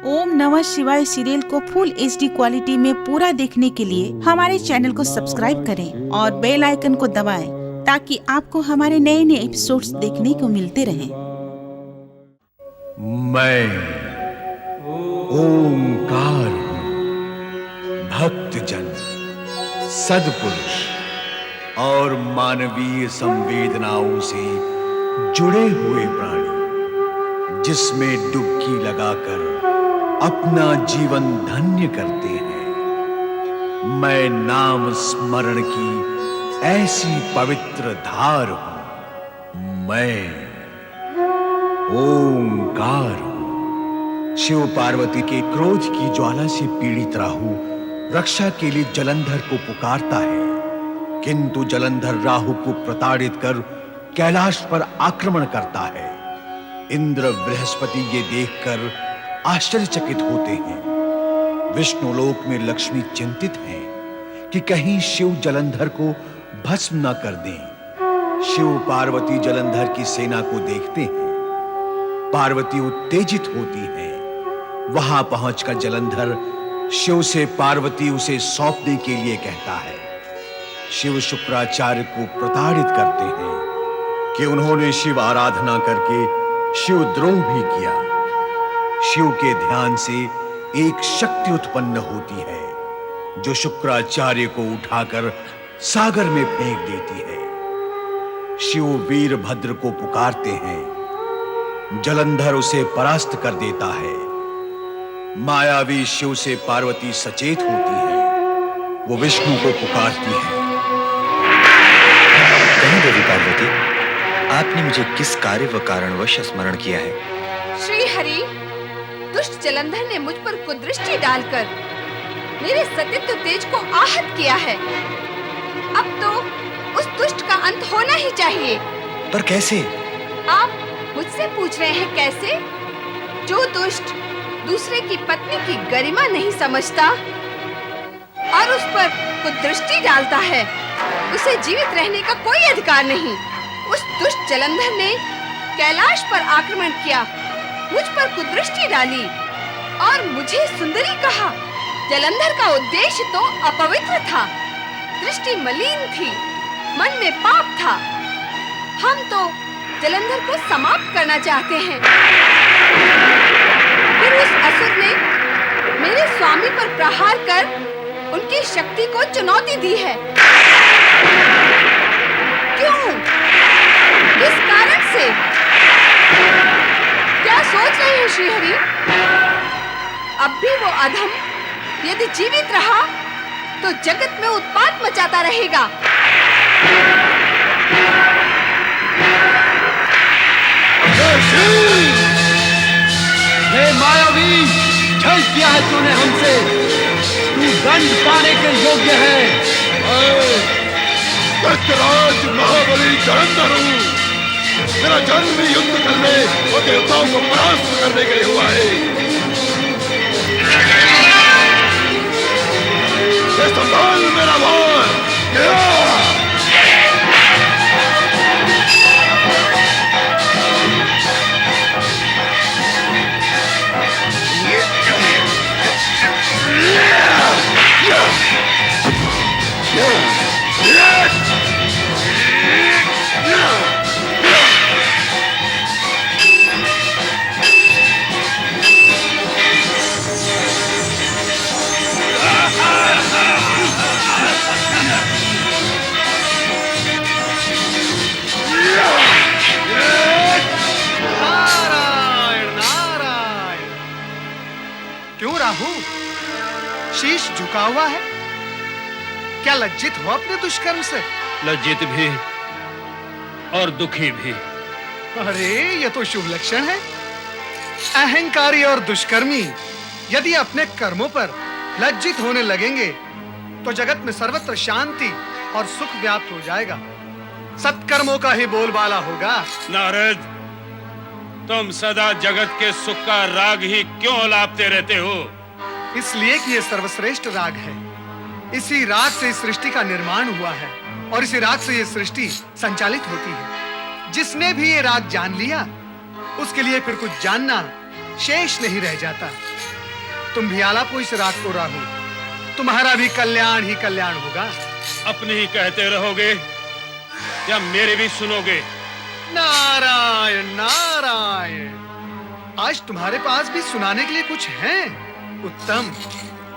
ओम नमः शिवाय सीरियल को फुल HD क्वालिटी में पूरा देखने के लिए हमारे चैनल को सब्सक्राइब करें और बेल आइकन को दबाएं ताकि आपको हमारे नए नए एपिसोड्स देखने को मिलते रहें। मैं ओंकार भक्तजन, सद्पुरुष और मानवीय संवेदनाओं से जुड़े हुए प्राणी, जिसमें डुबकी लगाकर अपना जीवन धन्य करते हैं। मैं नाम स्मरण की ऐसी पवित्र धार हूं। मैं ओंकार हूं। शिव पार्वती के क्रोध की ज्वाला से पीड़ित राहु रक्षा के लिए जलंधर को पुकारता है, किंतु जलंधर राहु को प्रताड़ित कर कैलाश पर आक्रमण करता है। इंद्र बृहस्पति ये देखकर आश्चर्यचकित होते हैं। विष्णुलोक में लक्ष्मी चिंतित हैं कि कहीं शिव जलंधर को भस्म न कर दें। शिव पार्वती जलंधर की सेना को देखते हैं। पार्वती उत्तेजित होती है। वहां पहुंचकर जलंधर शिव से पार्वती उसे सौंपने के लिए कहता है। शिव शुक्राचार्य को प्रताड़ित करते हैं कि उन्होंने शिव आराधना करके शिव द्रोह भी किया। शिव के ध्यान से एक शक्ति उत्पन्न होती है जो शुक्राचार्य को उठाकर सागर में फेंक देती है। शिव वीरभद्र को पुकारते हैं। जलंधर उसे परास्त कर देता है। मायावी शिव से पार्वती सचेत होती है। वो विष्णु को पुकारती है। कहीं देवी पार्वती, आपने मुझे किस कार्य व कारणवश स्मरण किया है? श्री हरि, दुष्ट जलंधर ने मुझ पर कुदृष्टि डालकर मेरे सतीत्व तेज को आहत किया है। अब तो उस दुष्ट का अंत होना ही चाहिए। पर कैसे? आप मुझसे पूछ रहे हैं कैसे? जो दुष्ट दूसरे की पत्नी की गरिमा नहीं समझता और उस पर कुदृष्टि डालता है, उसे जीवित रहने का कोई अधिकार नहीं। उस दुष्ट जलंधर ने कैलाश पर आक्रमण किया, मुझ पर कुदृष्टि डाली और मुझे सुंदरी कहा। जलंधर का उद्देश्य तो अपवित्र था, दृष्टि मलिन थी, मन में पाप था। हम तो जलंधर को समाप्त करना चाहते हैं। फिर उस असुर ने मेरे स्वामी पर प्रहार कर उनकी शक्ति को चुनौती दी है। क्यों? किस कारण से? क्या सोच रहे हैं श्री हरि? अब भी वो अधम यदि जीवित रहा तो जगत में उत्पात मचाता रहेगा। ये मायावी, छल किया है तूने हमसे। तू दंड पाने के योग्य है। दैत्यराज महाबली जलंधर हूँ। मेरा जन्म भी युद्ध करने और देवताओं को परास्त करने के लिए हुआ है। ये संभाल मेरा भार। क्यों राहु, शीश झुका हुआ है? क्या लज्जित हो अपने दुष्कर्म से? लज्जित भी और दुखी भी। अरे ये तो शुभ लक्षण है। अहंकारी और दुष्कर्मी यदि अपने कर्मों पर लज्जित होने लगेंगे तो जगत में सर्वत्र शांति और सुख व्याप्त हो जाएगा। सत्कर्मों का ही बोलबाला होगा। नारद, तुम सदा जगत के सुख का राग ही क्यों लापते रहते हो? इसलिए कि ये सर्वश्रेष्ठ राग है। इसी राग से इस सृष्टि का निर्माण हुआ है और इसी राग से ये सृष्टि संचालित होती है। जिसने भी ये राग जान लिया उसके लिए फिर कुछ जानना शेष नहीं रह जाता। तुम भी आलापो इस रात को राहु, तुम्हारा भी कल्याण ही कल्याण होगा। अपने ही कहते रहोगे या मेरे भी सुनोगे? नारायण नारायण, आज तुम्हारे पास भी सुनाने के लिए कुछ है। उत्तम,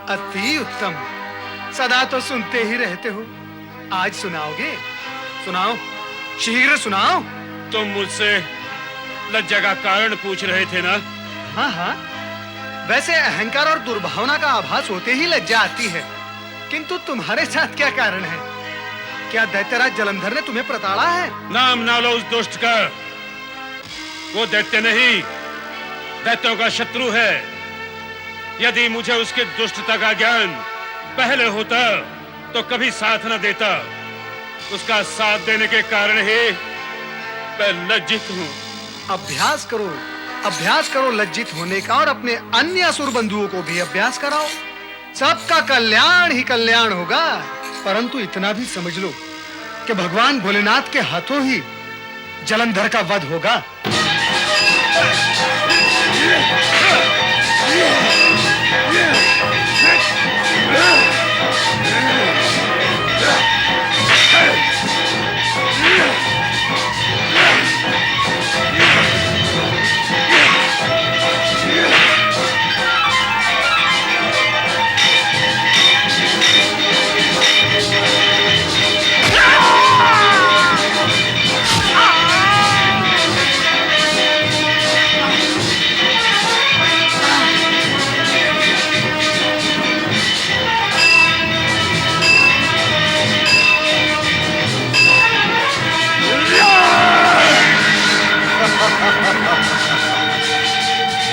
अति उत्तम। सदा तो सुनते ही रहते हो, आज सुनाओगे? सुनाओ, शीघ्र सुनाओ। तुम मुझसे लज्जा का कारण पूछ रहे थे ना? हाँ हाँ, वैसे अहंकार और दुर्भावना का आभास होते ही लज्जा आती है, किंतु तुम्हारे साथ क्या कारण है? क्या दैत्यराज जलंधर ने तुम्हें प्रताड़ा है? नाम ना लो उस दुष्ट का। वो दैत्य नहीं, दैत्यों का शत्रु है। यदि मुझे उसकी दुष्टता का ज्ञान पहले होता तो कभी साथ न देता। उसका साथ देने के कारण ही मैं लज्जित हूँ। अभ्यास करो, अभ्यास करो लज्जित होने का, और अपने अन्य असुर बंधुओं को भी अभ्यास कराओ। सबका कल्याण ही कल्याण होगा। परंतु इतना भी समझ लो कि भगवान भोलेनाथ के हाथों ही जलंधर का वध होगा।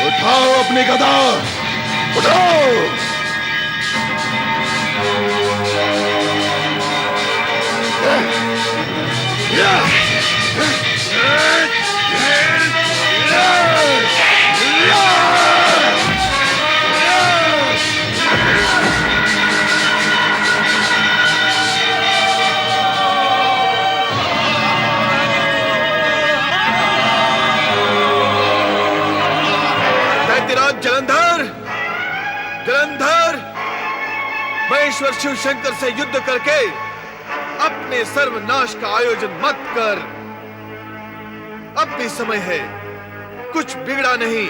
उठाओ अपनी गदा, उठाओ। जलंधर, जलंधर, महेश्वर शिव शंकर से युद्ध करके अपने सर्वनाश का आयोजन मत कर। अब भी समय है, कुछ बिगड़ा नहीं।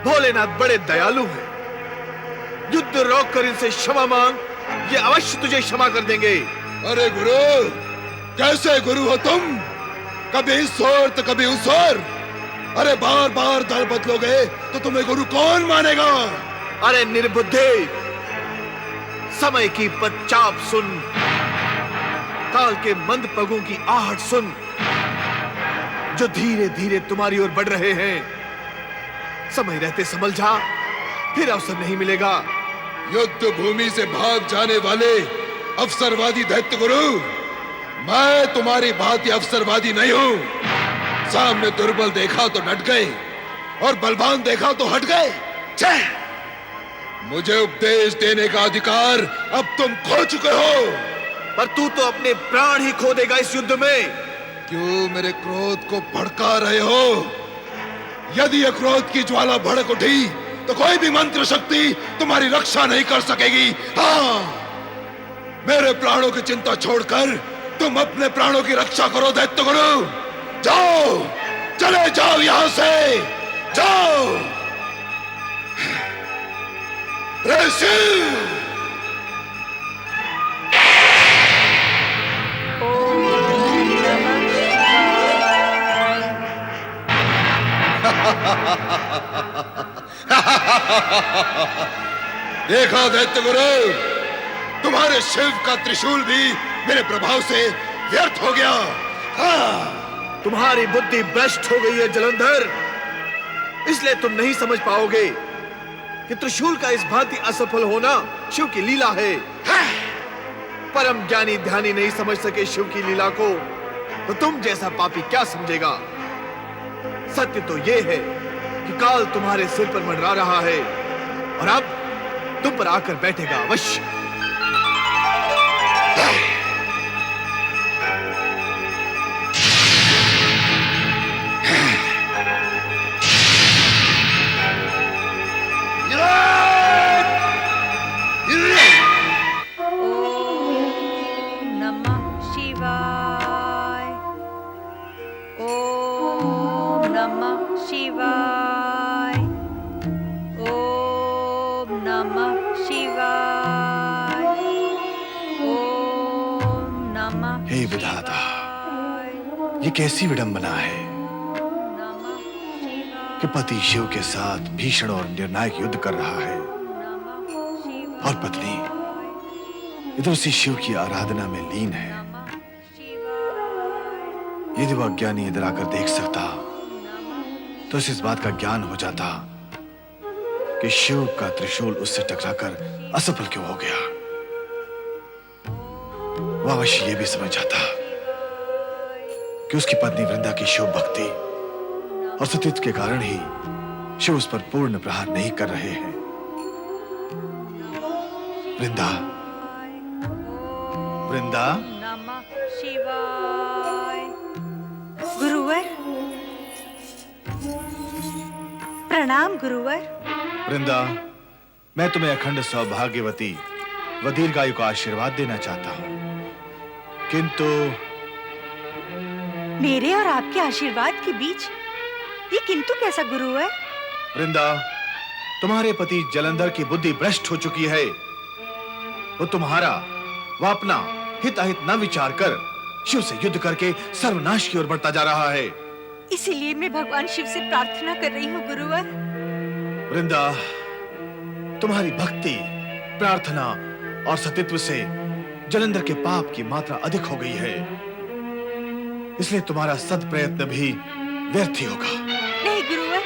भोलेनाथ बड़े दयालु हैं। युद्ध रोक कर इनसे क्षमा मांग, ये अवश्य तुझे क्षमा कर देंगे। अरे गुरु, कैसे गुरु हो तुम? कभी इस ओर तो कभी उस ओर। अरे बार बार दल बदलोगे तो तुम्हें गुरु कौन मानेगा? अरे निर्बुद्धे, समय की पदचाप सुन, काल के मंद पगों की आहट सुन, जो धीरे धीरे तुम्हारी ओर बढ़ रहे हैं। समय रहते संभल जा, फिर अवसर नहीं मिलेगा। युद्ध भूमि से भाग जाने वाले अवसरवादी दैत्य गुरु, मैं तुम्हारी भांति अवसरवादी नहीं हूं। सामने दुर्बल देखा तो डट गए और बलवान देखा तो हट गए। छह! मुझे उपदेश देने का अधिकार अब तुम खो चुके हो। पर तू तो अपने प्राण ही खो देगा इस युद्ध में। क्यों मेरे क्रोध को भड़का रहे हो? यदि यह क्रोध की ज्वाला भड़क उठी तो कोई भी मंत्र शक्ति तुम्हारी रक्षा नहीं कर सकेगी। हाँ, मेरे प्राणों की चिंता छोड़कर तुम अपने प्राणों की रक्षा करो दैत्य गुरु। जाओ, चले जाओ यहां से, जाओ। ऋषि, देखा दैत्य गुरु, तुम्हारे शिव का त्रिशूल भी मेरे प्रभाव से व्यर्थ हो गया। हाँ, तुम्हारी बुद्धि भ्रष्ट हो गई है जलंधर, इसलिए तुम नहीं समझ पाओगे कि त्रिशूल का इस भांति असफल होना शिव की लीला है। परम ज्ञानी ध्यानी नहीं समझ सके शिव की लीला को, तो तुम जैसा पापी क्या समझेगा? सत्य तो यह है कि काल तुम्हारे सिर पर मंडरा रहा है और अब तुम पर आकर बैठेगा अवश्य। या! ये कैसी विडंबना है कि पति शिव के साथ भीषण और निर्णायक युद्ध कर रहा है और पत्नी इधर उसी शिव की आराधना में लीन है। यदि वह अज्ञानी इधर आकर देख सकता तो उसे इस बात का ज्ञान हो जाता कि शिव का त्रिशूल उससे टकराकर असफल क्यों हो गया। वह अवश्य यह भी समझ जाता कि उसकी पत्नी वृंदा की शिव भक्ति और सतीत्व के कारण ही शिव उस पर पूर्ण प्रहार नहीं कर रहे हैं। वृंदा, वृंदा, नमः शिवाय। गुरुवर, प्रणाम गुरुवर। वृंदा, मैं तुम्हें अखंड सौभाग्यवती व दीर्घायु का आशीर्वाद देना चाहता हूं, किंतु मेरे और आपके आशीर्वाद के बीच ये किंतु कैसा गुरुवर? वृंदा, तुम्हारे पति जलंधर की बुद्धि भ्रष्ट हो चुकी है। वो तुम्हारा व अपना हित अहित न विचार कर शिव से युद्ध करके सर्वनाश की ओर बढ़ता जा रहा है। इसीलिए मैं भगवान शिव से प्रार्थना कर रही हूँ गुरुवर। वृंदा, तुम्हारी भक्ति, प्रार्थना और सतीत्व से जलंधर के पाप की मात्रा अधिक हो गई है, इसलिए तुम्हारा सद प्रयत्न भी व्यर्थ ही होगा। नहीं गुरुवर,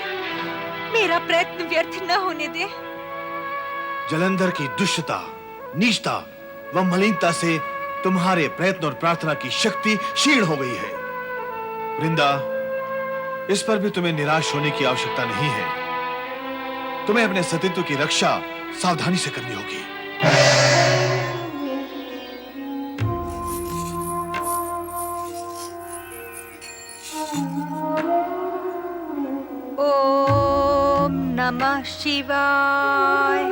मेरा प्रयत्न व्यर्थ न होने दे। जलंधर की दुष्टता, नीचता व मलिनता से तुम्हारे प्रयत्न और प्रार्थना की शक्ति क्षीण हो गई है। वृंदा, इस पर भी तुम्हें निराश होने की आवश्यकता नहीं है। तुम्हें अपने सतीत्व की रक्षा सावधानी से करनी होगी। ओम नमः शिवाय।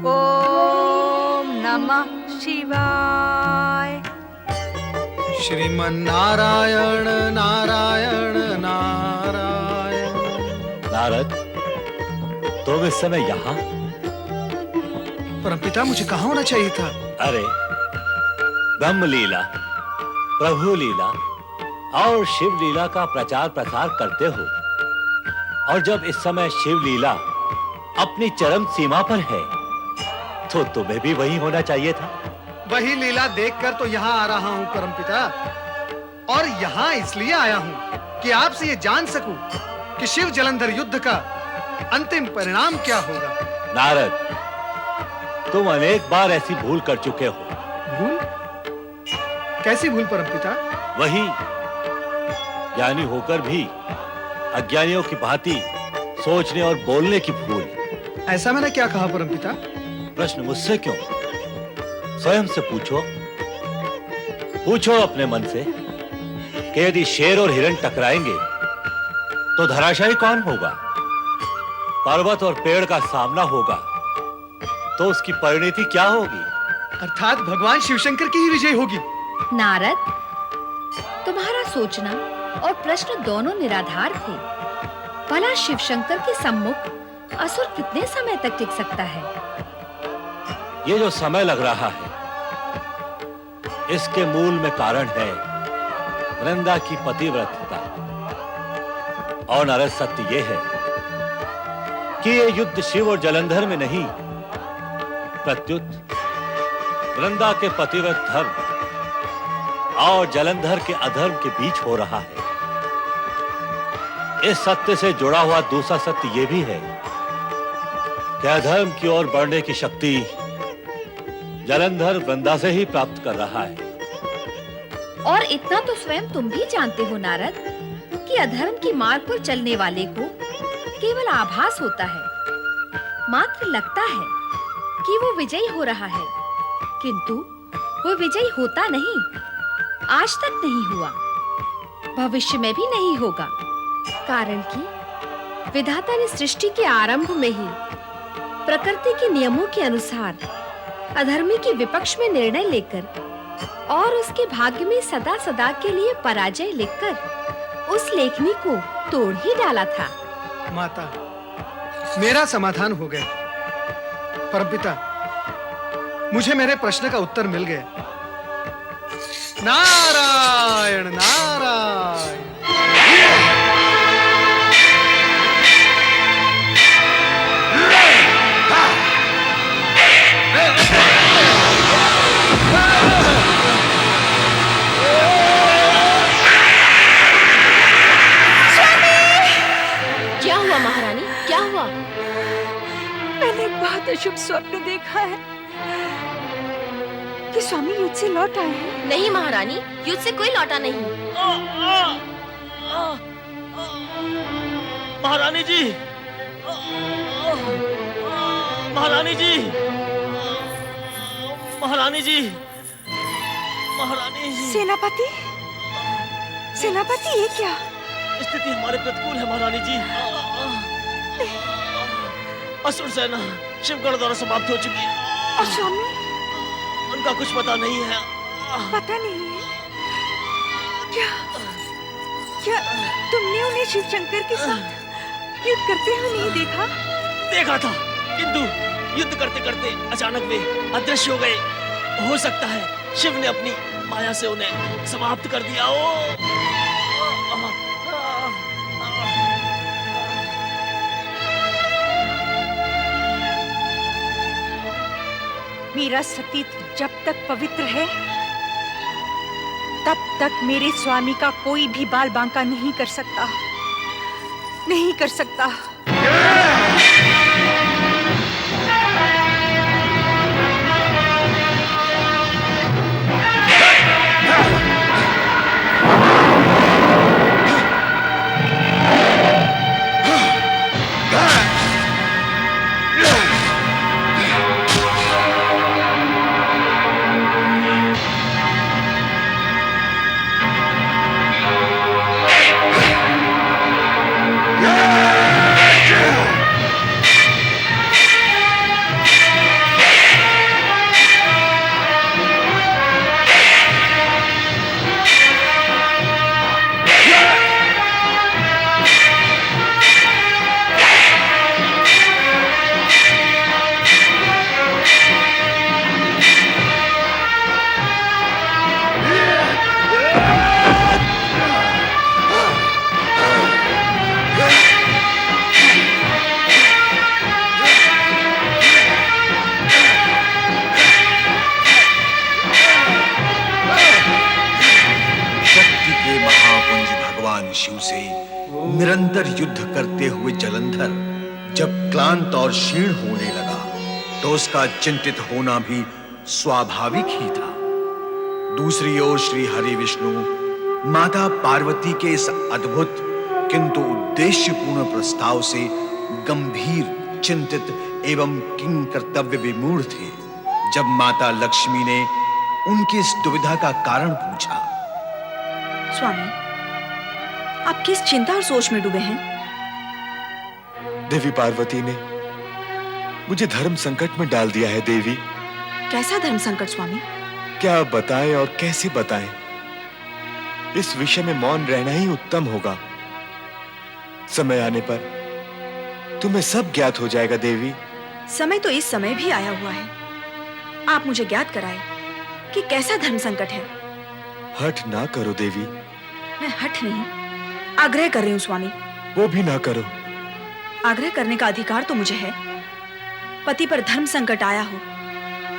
ओम नमः शिवाय। श्रीमन नारायण नारायण नारायण। नारद, तुम इस समय यहाँ? परमपिता, मुझे कहाँ होना चाहिए था? अरे, ब्रह्म लीला, प्रभु लीला और शिव लीला का प्रचार प्रसार करते हो, और जब इस समय शिव लीला अपनी चरम सीमा पर है तो तुम्हें भी वही होना चाहिए था। वही लीला देखकर तो यहाँ आ रहा हूँ परमपिता, और यहाँ इसलिए आया हूँ कि आपसे ये जान सकूं कि शिव जलंधर युद्ध का अंतिम परिणाम क्या होगा। नारद, तुम अनेक बार ऐसी भूल कर चुके हो। भूल? कैसी भूल परमपिता? वही, ज्ञानी होकर भी अज्ञानियों की भांति सोचने और बोलने की भूल। ऐसा मैंने क्या कहा परमपिता? प्रश्न मुझसे क्यों? स्वयं से पूछो। पूछो अपने मन से कि यदि शेर और हिरण टकराएंगे तो धराशायी कौन होगा? पर्वत और पेड़ का सामना होगा तो उसकी परिणति क्या होगी? अर्थात भगवान शिवशंकर की ही विजय होगी। नारद, तुम्हारा सोचना और प्रश्न दोनों निराधार थे। भला शिवशंकर के सम्मुख असुर कितने समय तक टिक सकता है? ये जो समय लग रहा है, इसके मूल में कारण है वृंदा की पतिव्रतता। और नारद, सत्य ये है कि ये युद्ध शिव और जलंधर में नहीं, प्रत्युत वृंदा के पतिव्रत धर्म और जलंधर के अधर्म के बीच हो रहा है। इस सत्य से जुड़ा हुआ दूसरा सत्य यह भी है कि अधर्म की ओर बढ़ने की शक्ति जलंधर वृंदा से ही प्राप्त कर रहा है। और इतना तो स्वयं तुम भी जानते हो नारद कि अधर्म की मार्ग पर चलने वाले को केवल आभास होता है, मात्र लगता है कि वो विजयी हो रहा है, किंतु वो विजयी होता नहीं, आज तक नहीं हुआ, भविष्य में भी नहीं होगा। कारण कि विधाता ने सृष्टि के आरंभ में ही प्रकृति के नियमों के अनुसार अधर्मी के विपक्ष में निर्णय लेकर और उसके भाग्य में सदा सदा के लिए पराजय लिखकर उस लेखनी को तोड़ ही डाला था। माता, मेरा समाधान हो गया। परमपिता, मुझे मेरे प्रश्न का उत्तर मिल गया। नारायण नारायण। क्या हुआ महारानी, क्या हुआ? मैंने एक बहुत अशुभ स्वप्न देखा है कि स्वामी युद्ध से लौट आए हैं। नहीं महारानी, युद्ध से कोई लौटा नहीं। महारानी जी, महारानी जी, महारानी जी, महारानी जी। सेनापति, सेनापति ये क्या? स्थिति हमारे प्रतिकूल है महारानी जी। असुर सेना शिवगढ़ द्वारा समाप्त हो चुकी है। और स्वामी? उनका कुछ पता नहीं है। पता नहीं है? क्या क्या तुमने उन्हें शिव शंकर के साथ युद्ध करते हुए नहीं देखा? देखा था, किंतु युद्ध करते करते अचानक वे अदृश्य हो गए। हो सकता है शिव ने अपनी माया से उन्हें समाप्त कर दिया हो। मेरा सतीत्व जब तक पवित्र है तब तक मेरे स्वामी का कोई भी बाल बांका नहीं कर सकता, नहीं कर सकता। शिव से निरंतर युद्ध करते हुए जलंधर जब क्लांत और क्षीण होने लगा तो उसका चिंतित होना भी स्वाभाविक ही था। दूसरी ओर श्री हरि विष्णु माता पार्वती के इस अद्भुत किंतु उद्देश्यपूर्ण प्रस्ताव से गंभीर, चिंतित एवं किंग कर्तव्य विमूढ़ थे। जब माता लक्ष्मी ने उनकी इस दुविधा का कारण पूछा। स्वामी, आप किस चिंता और सोच में डूबे हैं? देवी पार्वती ने मुझे धर्म संकट में डाल दिया है देवी। कैसा धर्म संकट स्वामी? क्या बताएं और कैसे बताएं? इस विषय में मौन रहना ही उत्तम होगा। समय आने पर तुम्हें सब ज्ञात हो जाएगा देवी। समय तो इस समय भी आया हुआ है। आप मुझे ज्ञात कराएं कि कैसा धर्म संकट है। हठ ना करो देवी। मैं हठ नहीं, आग्रह कर रही हूँ स्वामी। वो भी ना करो। आग्रह करने का अधिकार तो मुझे है। पति पर धर्म संकट आया हो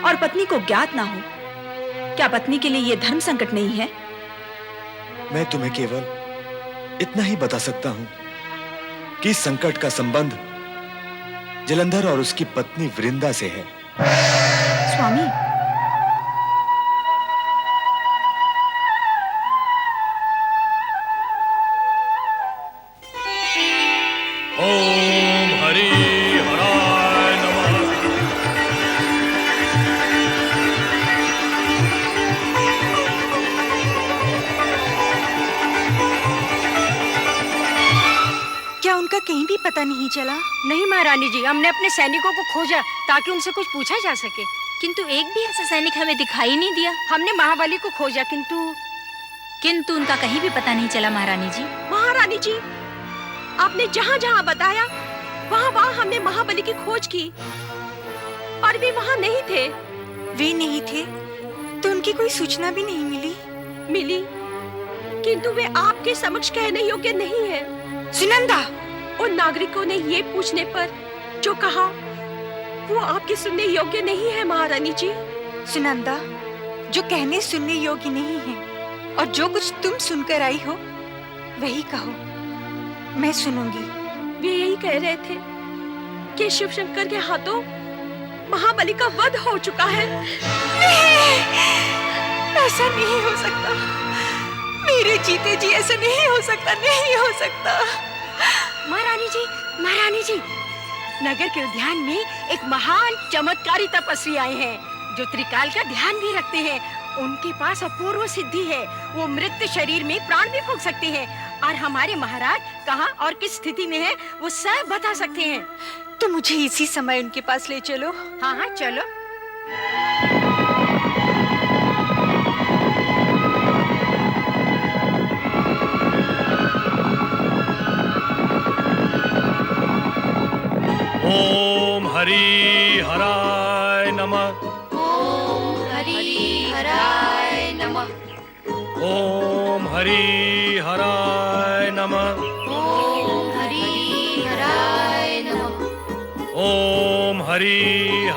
और पत्नी को ज्ञात ना हो, क्या पत्नी के लिए यह धर्म संकट नहीं है? मैं तुम्हें केवल इतना ही बता सकता हूं कि इस संकट का संबंध जलंधर और उसकी पत्नी वृंदा से है। स्वामी, ओम हरि हराय नमः। क्या उनका कहीं भी पता नहीं चला? नहीं महारानी जी, हमने अपने सैनिकों को खोजा ताकि उनसे कुछ पूछा जा सके, किंतु एक भी ऐसा सैनिक हमें दिखाई नहीं दिया। हमने महाबली को खोजा किंतु उनका कहीं भी पता नहीं चला महारानी जी। महारानी जी, आपने जहाँ जहाँ बताया वहाँ वहाँ हमने महाबली की खोज की और वे वहाँ नहीं थे। वे नहीं थे तो उनकी कोई सूचना भी नहीं मिली। मिली, किंतु वे आपके समक्ष कहने योग्य नहीं है। सुनंदा, उन नागरिकों ने ये पूछने पर जो कहा वो आपके सुनने योग्य नहीं है महारानी जी। सुनंदा, जो कहने सुनने योग्य नहीं है और जो कुछ तुम सुनकर आई हो वही कहो, मैं सुनूंगी। वे यही कह रहे थे कि शिव शंकर के हाथों महाबली का वध हो चुका है। नहीं, ऐसा नहीं हो सकता। मेरे जीते जी ऐसा नहीं हो सकता, नहीं हो सकता। महारानी जी, नगर के उद्यान में एक महान चमत्कारी तपस्वी आए हैं जो त्रिकाल का ध्यान भी रखते हैं। उनके पास अपूर्व सिद्धि है, वो मृत शरीर में प्राण भी फूंक सकते हैं और हमारे महाराज कहाँ और किस स्थिति में है वो सब बता सकते हैं। तो मुझे इसी समय उनके पास ले चलो। हाँ हाँ चलो। ओम हरि हराय नमः। ओम हरि हराय नमः। ओम हरि हराय नमः। ओम हरि हराय नमः। ओम हरि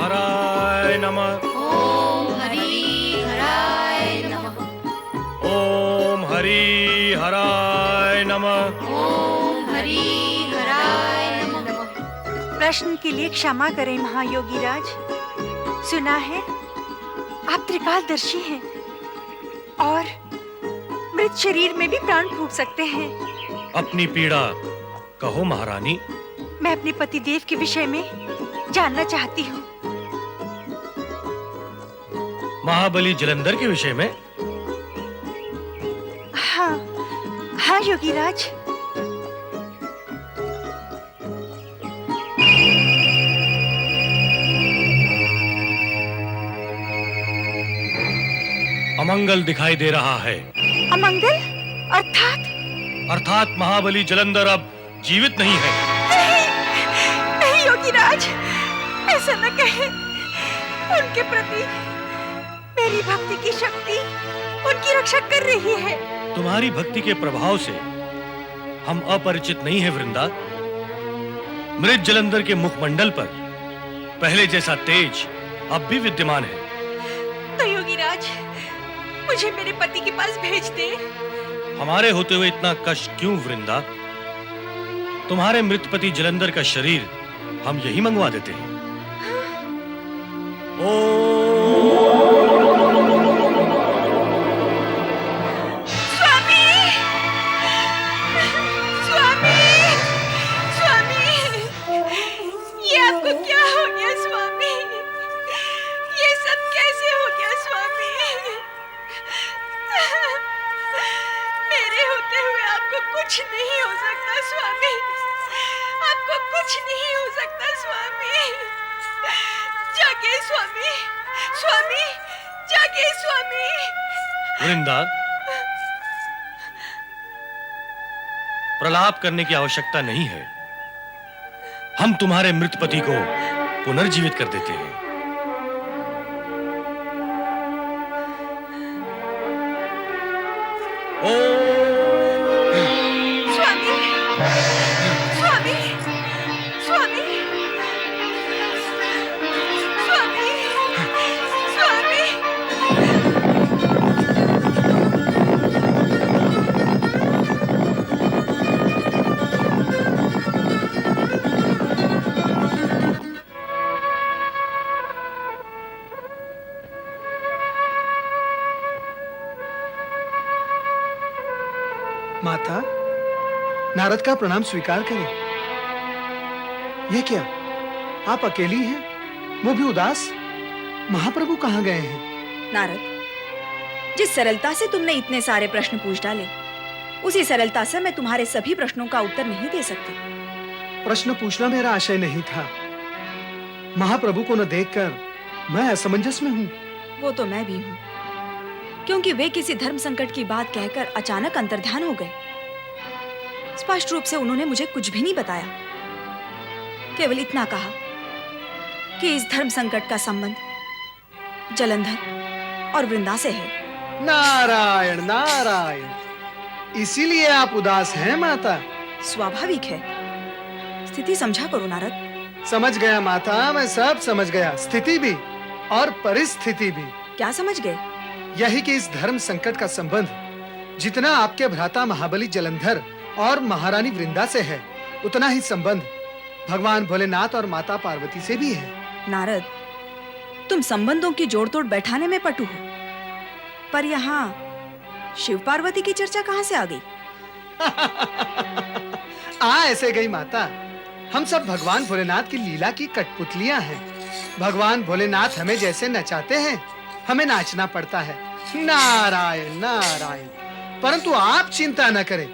हराय नमः। ओम हरि हराय नमः। ओम हरि हराय नमः। ओम हरि हराय नमः। प्रश्न के लिए क्षमा करें महायोगी राज। सुना है आप त्रिकालदर्शी हैं और मृत शरीर में भी प्राण फूंक सकते हैं। अपनी पीड़ा कहो महारानी। मैं अपने पतिदेव के विषय में जानना चाहती हूँ। महाबली जलंधर के विषय में? हाँ हाँ योगी राज। अमंगल दिखाई दे रहा है। अमंगल? अर्थात महाबली जलंधर अब जीवित नहीं है। नहीं योगी राज, ऐसा न कहें। उनके प्रति मेरी भक्ति की शक्ति उनकी रक्षा कर रही है। तुम्हारी भक्ति के प्रभाव से हम अपरिचित नहीं है वृंदा। मृत जलंधर के मुखमंडल पर पहले जैसा तेज अब भी विद्यमान है। तो योगी राज, मुझे मेरे पति के पास भेज दे। हमारे होते हुए इतना कष्ट क्यों वृंदा? तुम्हारे मृत पति जलंधर का शरीर हम यही मंगवा देते हैं। स्वामी! स्वामी! स्वामी! ये आपको क्या हो गया स्वामी? ये सब कैसे हो गया स्वामी? मेरे होते हुए आपको कुछ नहीं हो सकता स्वामी। आपको कुछ नहीं हो सकता स्वामी। जागे स्वामी, स्वामी, जागे स्वामी। वृंदा, प्रलाप करने की आवश्यकता नहीं है। हम तुम्हारे मृत पति को पुनर्जीवित कर देते हैं। स्वामी, स्वामी, स्वामी, स्वामी, स्वामी। माता, नारद का प्रणाम स्वीकार करें। यह क्या, आप अकेली हैं, वो भी उदास? महाप्रभु कहाँ गए हैं? नारद, जिस सरलता से तुमने इतने सारे प्रश्न पूछ डाले, उसी सरलता से मैं तुम्हारे सभी प्रश्नों का उत्तर नहीं दे सकती। प्रश्न पूछना मेरा आशय नहीं था। महाप्रभु को न देखकर मैं असमंजस में हूँ। वो तो मैं भी हूँ, क्योंकि वे किसी धर्म संकट की बात कहकर अचानक अंतर्ध्यान हो गए। स्पष्ट रूप से उन्होंने मुझे कुछ भी नहीं बताया, केवल इतना कहा कि इस धर्म संकट का संबंध जलंधर और वृंदा से है। नारायण नारायण, इसीलिए आप उदास हैं माता? स्वाभाविक है। स्थिति समझा करो नारद। समझ गया माता, मैं सब समझ गया, स्थिति भी और परिस्थिति भी। क्या समझ गए? यही कि इस धर्म संकट का संबंध जितना आपके भ्राता महाबली जलंधर और महारानी वृंदा से है, उतना ही संबंध भगवान भोलेनाथ और माता पार्वती से भी है। नारद, तुम संबंधों की जोड़-तोड़ बैठाने में पटु हो, पर यहाँ शिव पार्वती की चर्चा कहाँ से आ गई? ऐसे गई माता। हम सब भगवान भोलेनाथ की लीला की कठपुतलियां हैं। भगवान भोलेनाथ हमें जैसे नचाते हैं, हमें नाचना पड़ता है। नारायण नारायण। परंतु आप चिंता न करें,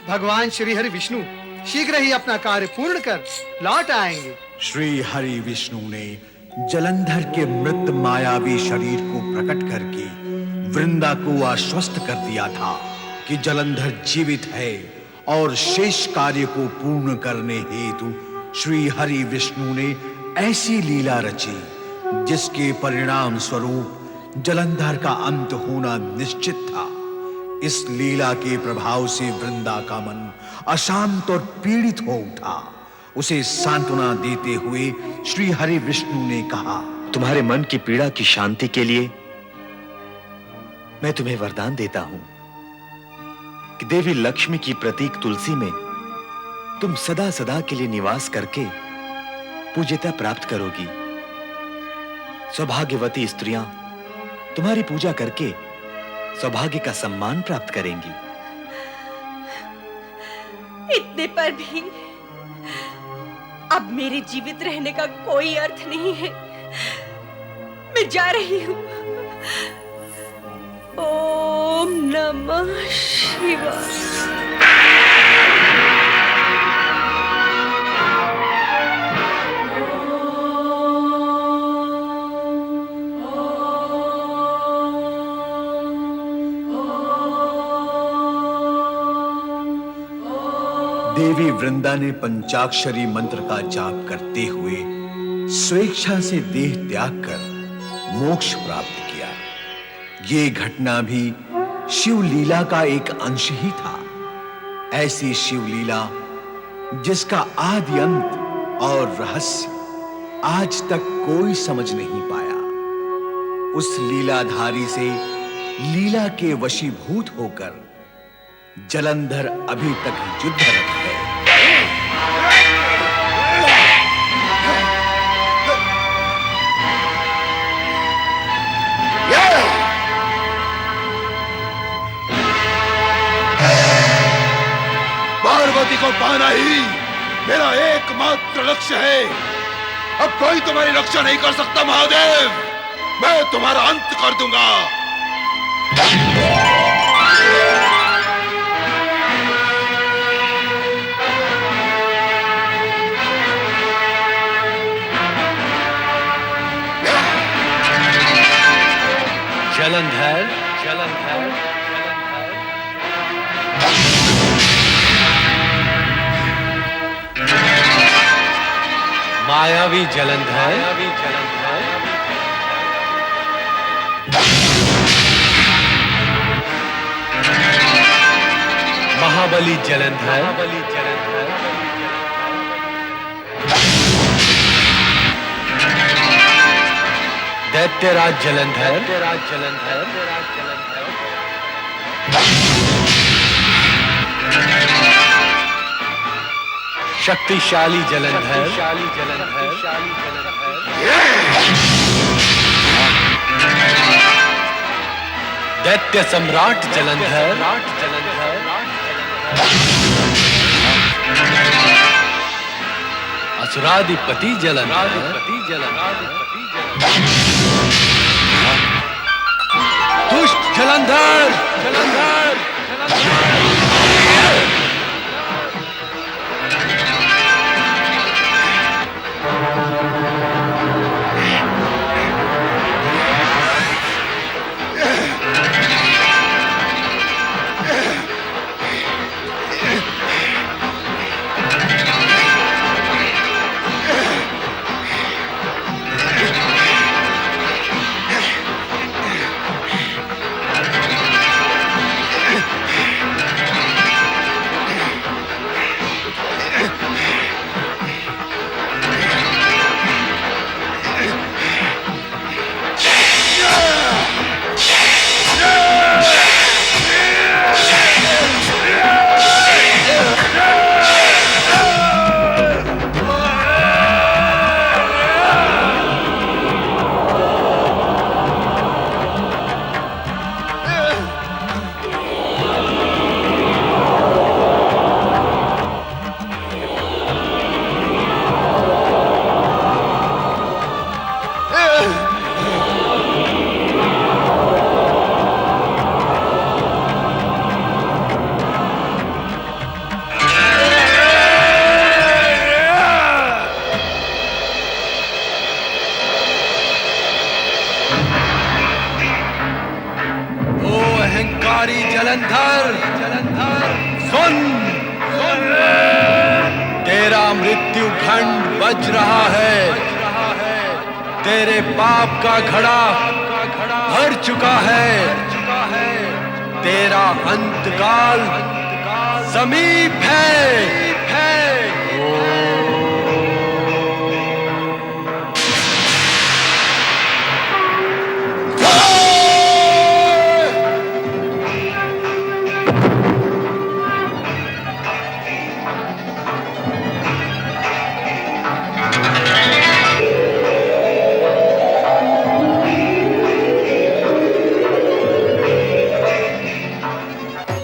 भगवान श्री हरि विष्णु शीघ्र ही अपना कार्य पूर्ण कर लौट आएंगे। श्री हरि विष्णु ने जलंधर के मृत मायावी शरीर को प्रकट करके वृंदा को आश्वस्त कर दिया था कि जलंधर जीवित है और शेष कार्य को पूर्ण करने हेतु श्री हरि विष्णु ने ऐसी लीला रची जिसके परिणाम स्वरूप जलंधर का अंत होना निश्चित था। इस लीला के प्रभाव से वृंदा का मन अशांत और पीड़ित हो उठा। उसे सांत्वना देते हुए श्री हरि विष्णु ने कहा, तुम्हारे मन की पीड़ा की शांति के लिए मैं तुम्हें वरदान देता हूं कि देवी लक्ष्मी की प्रतीक तुलसी में तुम सदा सदा के लिए निवास करके पूज्यता प्राप्त करोगी। सौभाग्यवती स्त्रियां तुम्हारी पूजा करके सौभाग्य का सम्मान प्राप्त करेंगी। इतने पर भी अब मेरे जीवित रहने का कोई अर्थ नहीं है। मैं जा रही हूँ। ओम नमः शिवाय। देवी वृंदा ने पंचाक्षरी मंत्र का जाप करते हुए स्वेच्छा से देह त्याग कर मोक्ष प्राप्त किया। ये घटना भी शिव लीला का एक अंश ही था। ऐसी शिव लीला जिसका आदि अंत और रहस्य आज तक कोई समझ नहीं पाया। उस लीलाधारी से लीला के वशीभूत होकर जलंधर अभी तक युद्धरत है। पार्वती को पाना ही मेरा एकमात्र लक्ष्य है। अब कोई तुम्हारी रक्षा नहीं कर सकता महादेव। मैं तुम्हारा अंत कर दूंगा। जलंधर, जलंधर, मायावी जलंधर, मायावी जलंधर, महाबली जलंधर, महाबली जलंधर, दैत्यराज जलंधर, दैत्यराज जलंधर, शक्तिशाली जलंधर, शक्तिशाली जलंधर, दैत्य सम्राट जलंधर, जलंधर, असुराधिपति जलंधर, दुष्ट जलंधर, जलंधर, कुमारी जलंधर, सुन, तेरा मृत्यु घंट बज रहा है। तेरे पाप का घड़ा भर चुका है। तेरा अंतकाल समीप है।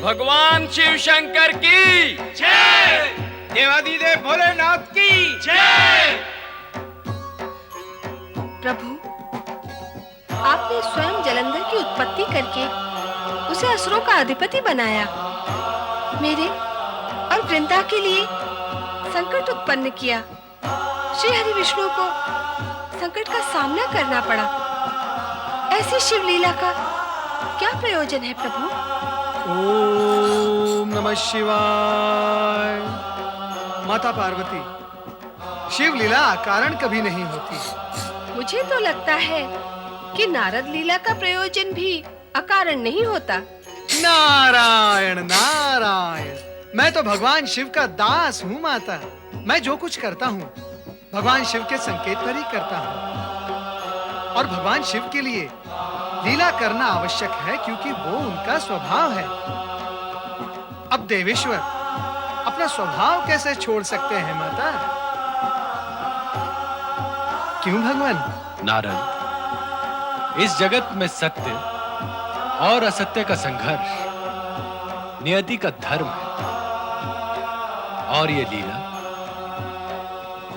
भगवान शिव शंकर की जय, देवादिदेव भोलेनाथ की जय। प्रभु, आपने स्वयं जलंधर की उत्पत्ति करके उसे असुरों का अधिपति बनाया। मेरे और वृंदा के लिए संकट उत्पन्न किया। श्री हरि विष्णु को संकट का सामना करना पड़ा। ऐसी शिवलीला का क्या प्रयोजन है प्रभु? ओम नमः शिवाय। माता पार्वती, शिव लीला अकारण कभी नहीं होती। मुझे तो लगता है कि नारद लीला का प्रयोजन भी अकारण नहीं होता। नारायण नारायण, मैं तो भगवान शिव का दास हूँ माता। मैं जो कुछ करता हूँ भगवान शिव के संकेत पर ही करता हूँ। और भगवान शिव के लिए लीला करना आवश्यक है, क्योंकि वो उनका स्वभाव है। अब देवेश्वर अपना स्वभाव कैसे छोड़ सकते हैं माता? क्यों भगवान? नारद, इस जगत में सत्य और असत्य का संघर्ष नियति का धर्म है। और ये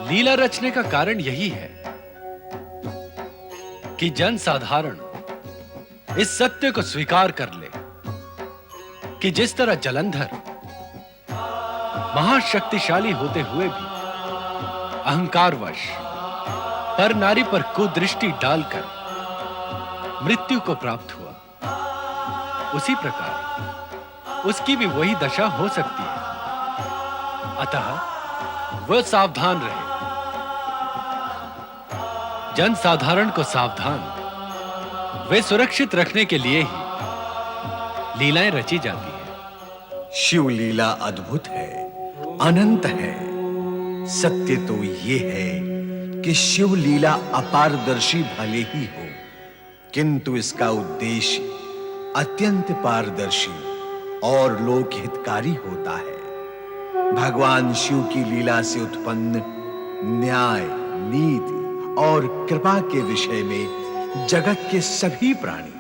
लीला रचने का कारण यही है कि जन साधारण इस सत्य को स्वीकार कर ले कि जिस तरह जलंधर महाशक्तिशाली होते हुए भी अहंकारवश पर नारी पर कुदृष्टि डालकर मृत्यु को प्राप्त हुआ, उसी प्रकार उसकी भी वही दशा हो सकती है। अतः वह सावधान रहे। जन साधारण को सावधान वे सुरक्षित रखने के लिए ही लीलाएं रची जाती है। शिव लीला अद्भुत है, अनंत है। सत्य तो ये है कि शिव लीला अपारदर्शी भले ही हो, किंतु इसका उद्देश्य अत्यंत पारदर्शी और लोकहितकारी होता है। भगवान शिव की लीला से उत्पन्न न्याय, नीति और कृपा के विषय में जगत के सभी प्राणी,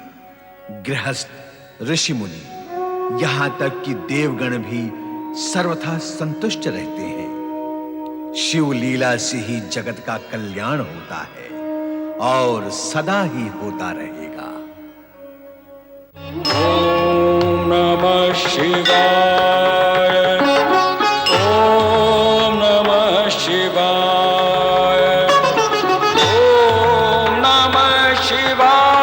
गृहस्थ, ऋषि मुनि, यहां तक कि देवगण भी सर्वथा संतुष्ट रहते हैं। शिव लीला से ही जगत का कल्याण होता है और सदा ही होता रहेगा। ओम नमः शिवाय, ओम नमः शिवाय, ओम नमः शिवाय,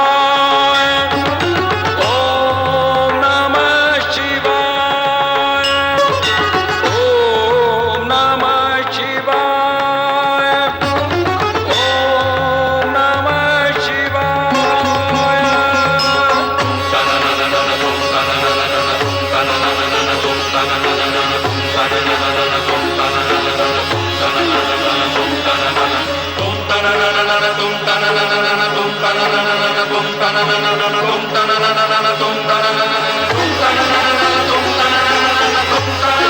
ओम नमः शिवाय, ओम नमः शिवाय, ओम नमः शिवाय। तुम